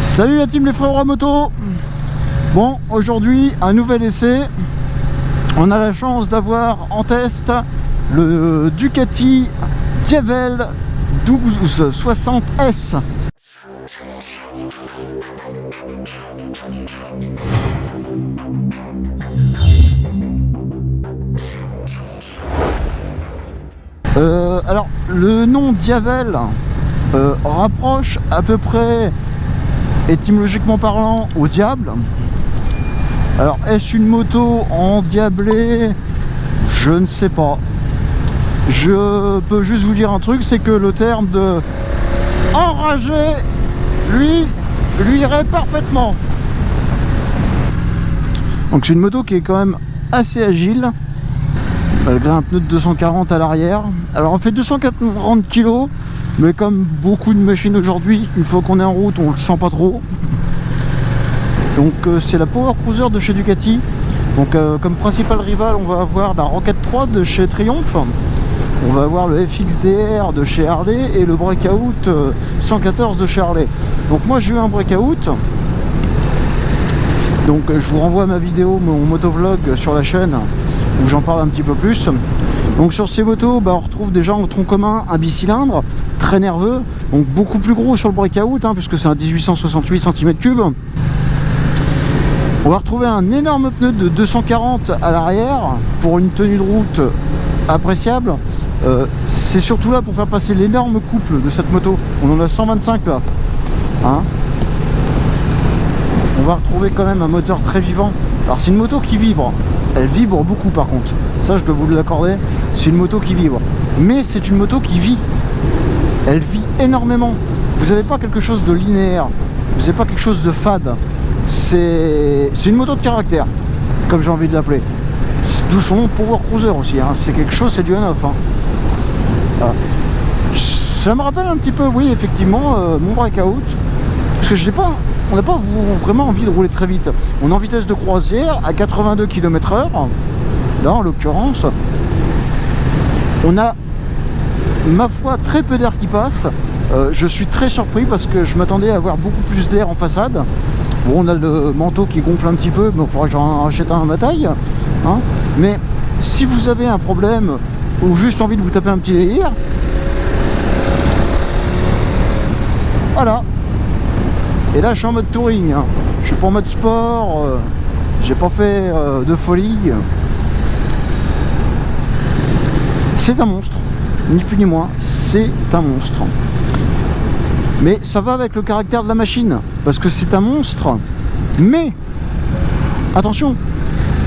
Salut la team les frérots à moto. Bon, aujourd'hui un nouvel essai. On a la chance d'avoir en test le Ducati Diavel 1260S. Alors le nom Diavel rapproche à peu près, étymologiquement parlant, au diable. Alors est-ce une moto endiablée? Je ne sais pas. Je peux juste vous dire un truc, c'est que le terme de enragé lui irait parfaitement. Donc c'est une moto qui est quand même assez agile, malgré un pneu de 240 à l'arrière. Alors on fait 240 kg, mais comme beaucoup de machines aujourd'hui, une fois qu'on est en route, on le sent pas trop. Donc c'est la Power Cruiser de chez Ducati. Donc comme principal rival, on va avoir la Rocket 3 de chez Triumph. On va avoir le FXDR de chez Harley et le Breakout 114 de chez Harley. Donc moi j'ai eu un Breakout. Donc je vous renvoie à ma vidéo, mon motovlog sur la chaîne, où j'en parle un petit peu plus. Donc sur ces motos, on retrouve déjà en tronc commun un bicylindre, très nerveux, donc beaucoup plus gros sur le Breakout, puisque c'est un 1868 cm3. On va retrouver un énorme pneu de 240 à l'arrière, pour une tenue de route appréciable. C'est surtout là pour faire passer l'énorme couple de cette moto. On en a 125 là. On va retrouver quand même un moteur très vivant. Alors c'est une moto qui vibre. Elle vibre beaucoup par contre. Ça je dois vous l'accorder. C'est une moto qui vibre. Mais c'est une moto qui vit. Elle vit énormément. Vous n'avez pas quelque chose de linéaire. Vous n'avez pas quelque chose de fade. C'est une moto de caractère, comme j'ai envie de l'appeler. D'où son nom Power Cruiser aussi. C'est quelque chose, c'est du on-off. Voilà. Ça me rappelle un petit peu, oui, effectivement, mon Breakout. Parce que on n'a pas vraiment envie de rouler très vite. On est en vitesse de croisière à 82 km/h. Là, en l'occurrence, on a, ma foi, très peu d'air qui passe. Je suis très surpris parce que je m'attendais à avoir beaucoup plus d'air en façade. Bon, on a le manteau qui gonfle un petit peu, mais il faudra que j'en rachète un à ma taille. Mais si vous avez un problème ou juste envie de vous taper un petit délire, voilà. Et là je suis en mode touring, je suis pas en mode sport, j'ai pas fait de folie. C'est un monstre, ni plus ni moins, c'est un monstre. Mais ça va avec le caractère de la machine, parce que c'est un monstre. Mais attention,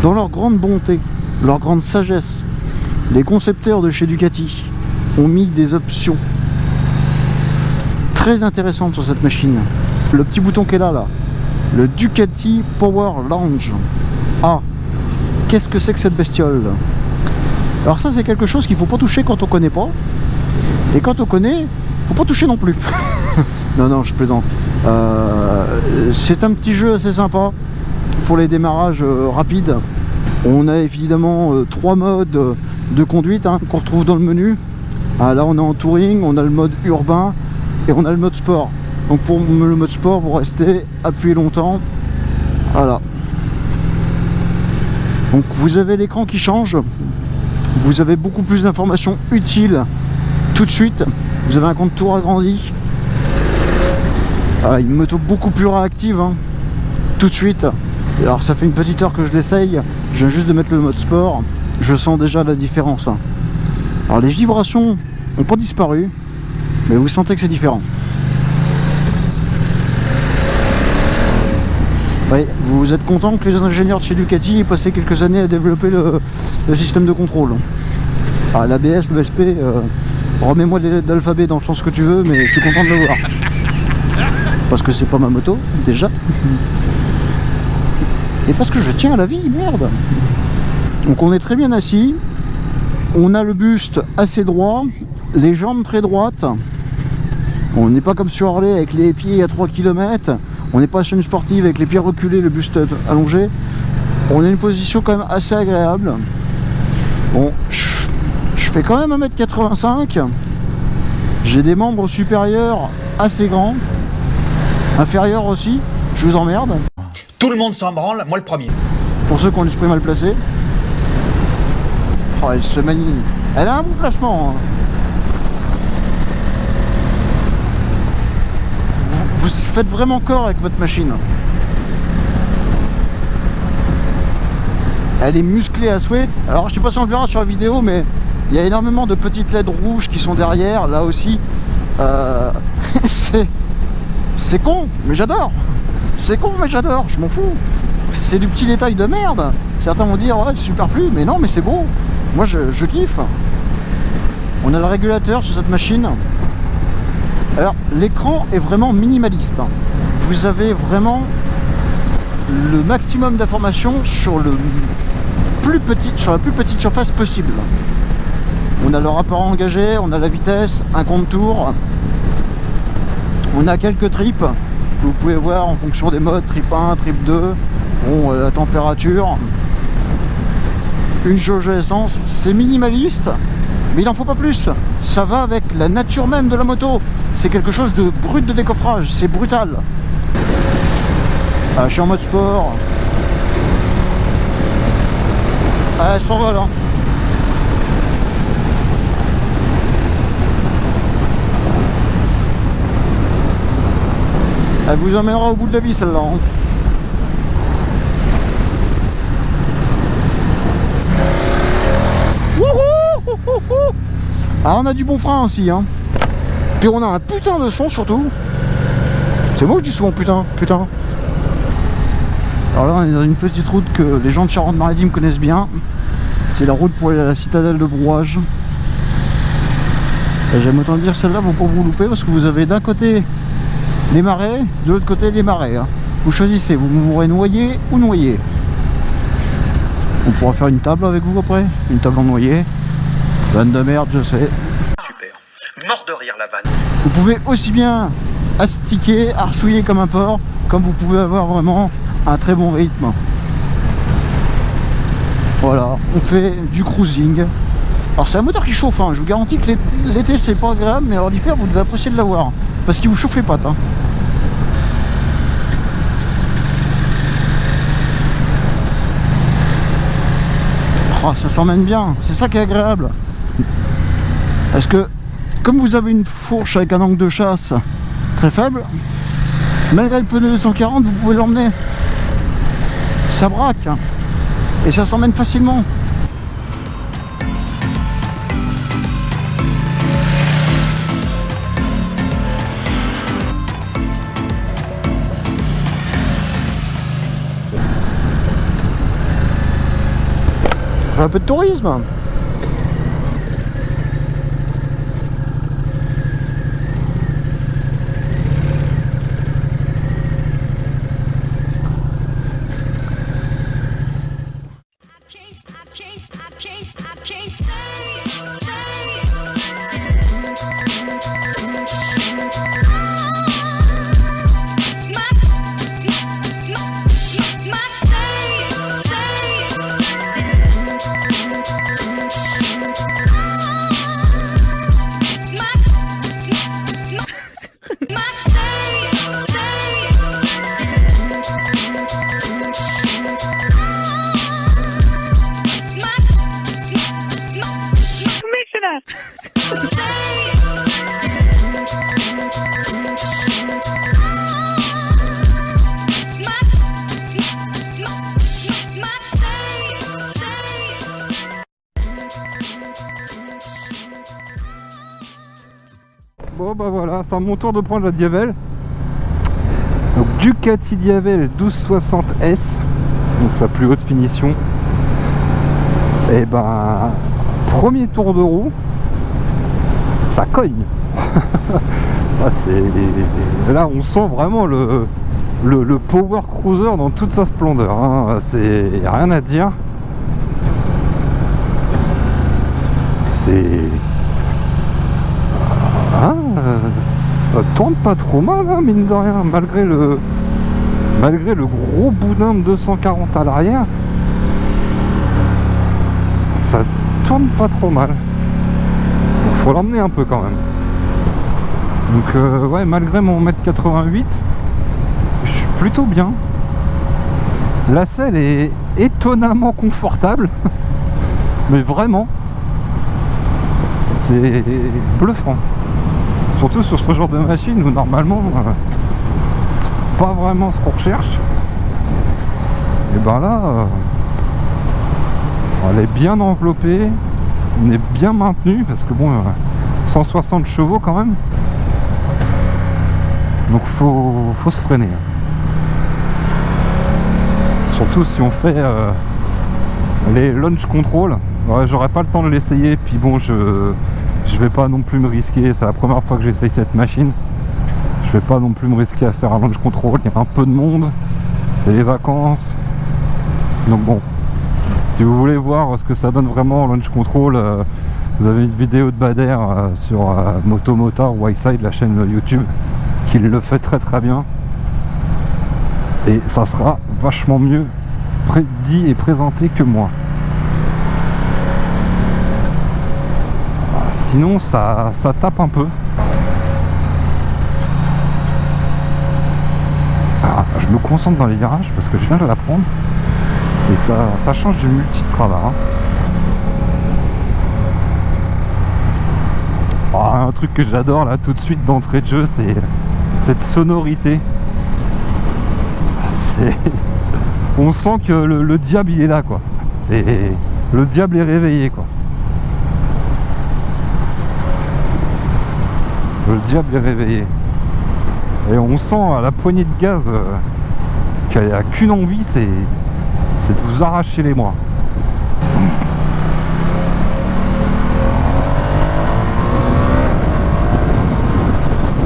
dans leur grande bonté, leur grande sagesse, les concepteurs de chez Ducati ont mis des options très intéressantes sur cette machine. Le petit bouton qui est là, le Ducati Power Lounge. Qu'est-ce que c'est que cette bestiole? Alors ça c'est quelque chose qu'il faut pas toucher quand on connaît pas. Et quand on connaît, faut pas toucher non plus. non, je plaisante. C'est un petit jeu assez sympa pour les démarrages rapides. On a évidemment 3 modes de conduite qu'on retrouve dans le menu. Là on est en touring, on a le mode urbain et on a le mode sport. Donc pour le mode sport, vous restez appuyé longtemps. Voilà. Donc vous avez l'écran qui change. Vous avez beaucoup plus d'informations utiles tout de suite. Vous avez un contour agrandi. Une moto beaucoup plus réactive tout de suite. Et alors ça fait une petite heure que je l'essaye. Je viens juste de mettre le mode sport. Je sens déjà la différence. Alors les vibrations n'ont pas disparu, mais vous sentez que c'est différent. Oui, vous êtes content que les ingénieurs de chez Ducati aient passé quelques années à développer le système de contrôle. L'ABS, le SP, remets-moi les lettres d'alphabet dans le sens que tu veux, mais je suis content de le voir. Parce que c'est pas ma moto, déjà. Et parce que je tiens à la vie, merde. Donc on est très bien assis. On a le buste assez droit, les jambes très droites. On n'est pas comme sur Harley avec les pieds à 3 km. On n'est pas sur une sportive avec les pieds reculés, le buste allongé. On a une position quand même assez agréable. Bon, je fais quand même 1m85. J'ai des membres supérieurs assez grands. Inférieur aussi, je vous emmerde. Tout le monde s'en branle, moi le premier. Pour ceux qui ont l'esprit mal placé. Oh, elle se manie. Elle a un bon placement. Hein. Vous faites vraiment corps avec votre machine. Elle est musclée à souhait. Alors je sais pas si on le verra sur la vidéo, mais il y a énormément de petites LED rouges qui sont derrière. Là aussi, c'est con, mais j'adore. C'est con, mais j'adore, je m'en fous. C'est du petit détail de merde. Certains vont dire, ouais, c'est superflu, mais non, mais c'est beau. Moi, je kiffe. On a le régulateur sur cette machine. Alors, l'écran est vraiment minimaliste. Vous avez vraiment le maximum d'informations sur la plus petite surface possible. On a le rapport engagé, on a la vitesse, un compte-tour. On a quelques trips que vous pouvez voir en fonction des modes, trip 1, trip 2, bon, la température, une jauge à essence. C'est minimaliste, mais il n'en faut pas plus. Ça va avec la nature même de la moto. C'est quelque chose de brut de décoffrage, c'est brutal. Ah, je suis en mode sport. Ah, elle s'envole, hein. Elle vous emmènera au bout de la vie, celle-là. Hein. Wouhou! Ah, on a du bon frein aussi, hein. Puis on a un putain de son surtout. C'est moi que je dis souvent putain. Alors là, on est dans une petite route que les gens de Charente-Maritime connaissent bien. C'est la route pour aller à la citadelle de Brouage. J'aime autant dire celle-là pour pas vous louper, parce que vous avez d'un côté les marais, de l'autre côté les marais. Hein. Vous choisissez, vous mourrez noyé ou noyé. On pourra faire une table avec vous après, une table en noyer. Vanne de merde, je sais. Super. Mort de rire la vanne. Vous pouvez aussi bien astiquer, arsouiller comme un porc, comme vous pouvez avoir vraiment un très bon rythme. Voilà, on fait du cruising. Alors c'est un moteur qui chauffe, hein. Je vous garantis que l'été c'est pas agréable, mais alors l'hiver vous devez apprécier de l'avoir, parce qu'il vous chauffe les pattes. Hein. Oh, ça s'emmène bien, c'est ça qui est agréable. Parce que comme vous avez une fourche avec un angle de chasse très faible, malgré le pneu 240 vous pouvez l'emmener. Ça braque hein. Et ça s'emmène facilement. Un peu de tourisme. Bon bah voilà, c'est à mon tour de prendre la Diavel. Donc Ducati Diavel 1260S, donc sa plus haute finition. Et ben premier tour de roue, ça cogne. Là on sent vraiment le power cruiser dans toute sa splendeur, hein. C'est rien à dire. C'est ça tourne pas trop mal hein, mine de rien, malgré le gros boudin de 240 à l'arrière, ça tourne pas trop mal. Faut l'emmener un peu quand même. Donc ouais, malgré mon 1m88, plutôt bien. La selle est étonnamment confortable. Mais vraiment, c'est bluffant. Surtout sur ce genre de machine où normalement c'est pas vraiment ce qu'on recherche. Et ben là, elle est bien enveloppée, on est bien maintenu parce que bon, 160 chevaux quand même. Donc faut se freiner. Surtout si on fait les launch control. Ouais, j'aurais pas le temps de l'essayer, puis bon, je vais pas non plus me risquer. C'est la première fois que j'essaye cette machine. Je vais pas non plus me risquer à faire un launch control. Il y a un peu de monde, c'est les vacances. Donc bon, si vous voulez voir ce que ça donne vraiment en launch control, vous avez une vidéo de Bader sur Moto Motard Whiteside, la chaîne YouTube, qui le fait très très bien. Et ça sera vachement mieux dit et présenté que moi. Sinon ça tape un peu. Alors, je me concentre dans les virages parce que je viens de la prendre. Et ça change du Multistrada. Un truc que j'adore là tout de suite d'entrée de jeu, c'est cette sonorité. On sent que le diable il est là quoi. Le diable est réveillé quoi. Le diable est réveillé. Et on sent à la poignée de gaz qu'il n'y a qu'une envie, c'est de vous arracher les bras.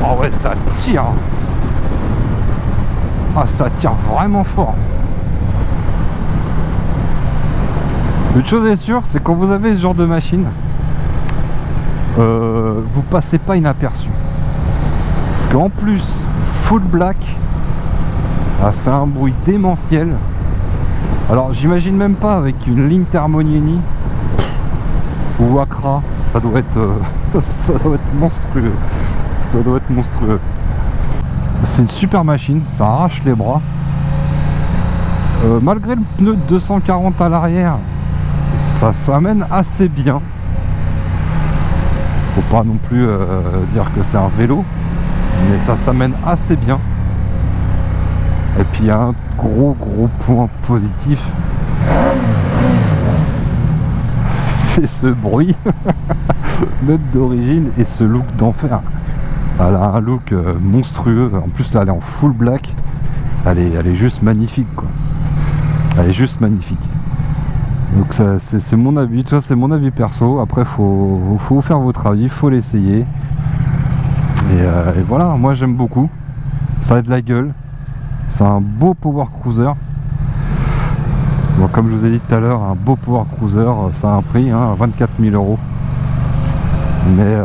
Oh ouais, ça tire. Ah, ça tire vraiment fort. Une chose est sûre, c'est quand vous avez ce genre de machine, vous passez pas inaperçu. Parce qu'en plus, full black a fait un bruit démentiel. Alors j'imagine même pas avec une ligne Thermonieni ou Accra, ça doit être monstrueux. Ça doit être monstrueux. C'est une super machine, ça arrache les bras. Malgré le pneu de 240 à l'arrière, ça s'amène assez bien. Faut pas non plus dire que c'est un vélo, mais ça s'amène assez bien. Et puis il y a un gros point positif, c'est ce bruit même d'origine et ce look d'enfer. Elle a un look monstrueux. En plus là elle est en full black. Elle est juste magnifique quoi. Elle est juste magnifique. Donc c'est mon avis, ça c'est mon avis perso. Après faut faire votre avis, faut l'essayer. Et voilà, moi j'aime beaucoup. Ça a de la gueule. C'est un beau power cruiser. Bon, comme je vous ai dit tout à l'heure, un beau power cruiser, ça a un prix, hein, 24 000 €. Mais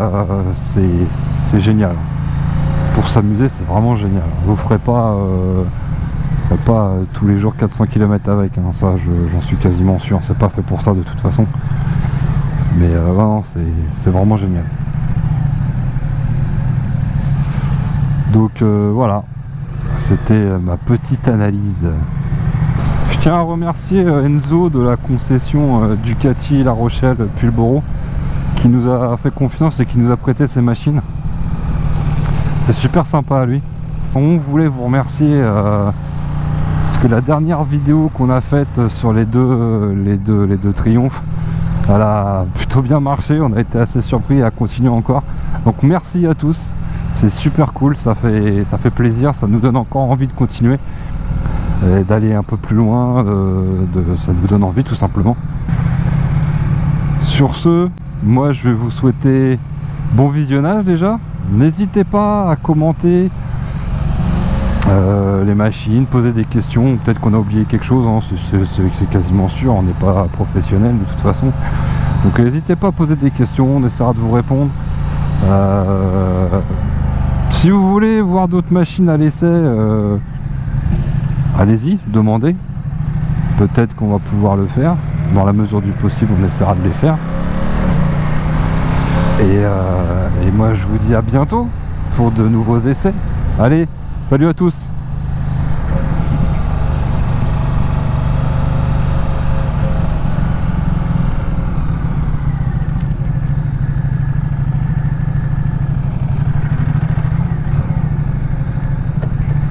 c'est génial. Pour s'amuser, c'est vraiment génial. Vous ferez pas tous les jours 400 km avec, hein. Ça j'en suis quasiment sûr. C'est pas fait pour ça de toute façon. Mais non, c'est vraiment génial. Donc voilà. C'était ma petite analyse. Je tiens à remercier Enzo de la concession Ducati La Rochelle Pulboro qui nous a fait confiance et qui nous a prêté ces machines. C'est super sympa à lui. On voulait vous remercier parce que la dernière vidéo qu'on a faite sur les deux triomphes, elle a plutôt bien marché. On a été assez surpris et à continuer encore. Donc merci à tous. C'est super cool, ça fait plaisir, ça nous donne encore envie de continuer, d'aller un peu plus loin, ça nous donne envie tout simplement. Sur ce, moi je vais vous souhaiter bon visionnage déjà. N'hésitez pas à commenter les machines, poser des questions, peut-être qu'on a oublié quelque chose, hein, c'est quasiment sûr, on n'est pas professionnel de toute façon. Donc n'hésitez pas à poser des questions, on essaiera de vous répondre. Si vous voulez voir d'autres machines à l'essai, allez-y, demandez. Peut-être qu'on va pouvoir le faire. Dans la mesure du possible, on essaiera de les faire. Et moi, je vous dis à bientôt pour de nouveaux essais. Allez, salut à tous!